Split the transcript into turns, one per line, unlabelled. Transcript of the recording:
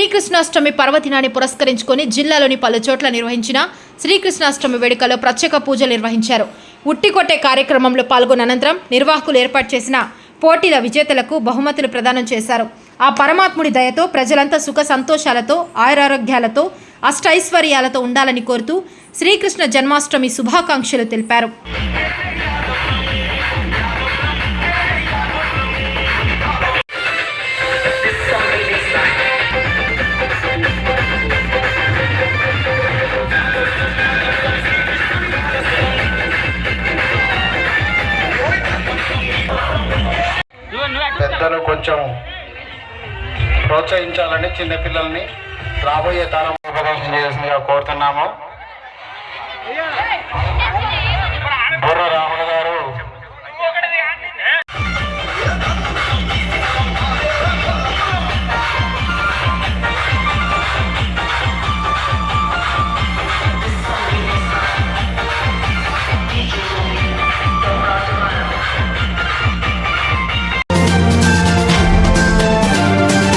శ్రీకృష్ణాష్టమి పర్వదినాన్ని పురస్కరించుకొని జిల్లాలోని పలు చోట్ల నిర్వహించిన శ్రీకృష్ణాష్టమి వేడుకలో ప్రత్యేక పూజలు నిర్వహించారు. ఉట్టికొట్టే కార్యక్రమంలో పాల్గొన్న అనంతరం నిర్వాహకులు ఏర్పాటు చేసిన పోటీల విజేతలకు బహుమతులు ప్రదానం చేశారు. ఆ పరమాత్ముడి దయతో ప్రజలంతా సుఖ సంతోషాలతో ఆయురారోగ్యాలతో అష్టైశ్వర్యాలతో ఉండాలని కోరుతూ శ్రీకృష్ణ జన్మాష్టమి శుభాకాంక్షలు తెలిపారు.
పెద్దలు కొంచెం ప్రోత్సహించాలని చిన్నపిల్లల్ని రాబోయే తరం ఉపదేశం చేయాల్సిందిగా కోరుతున్నాము. బుర్ర రాహుల్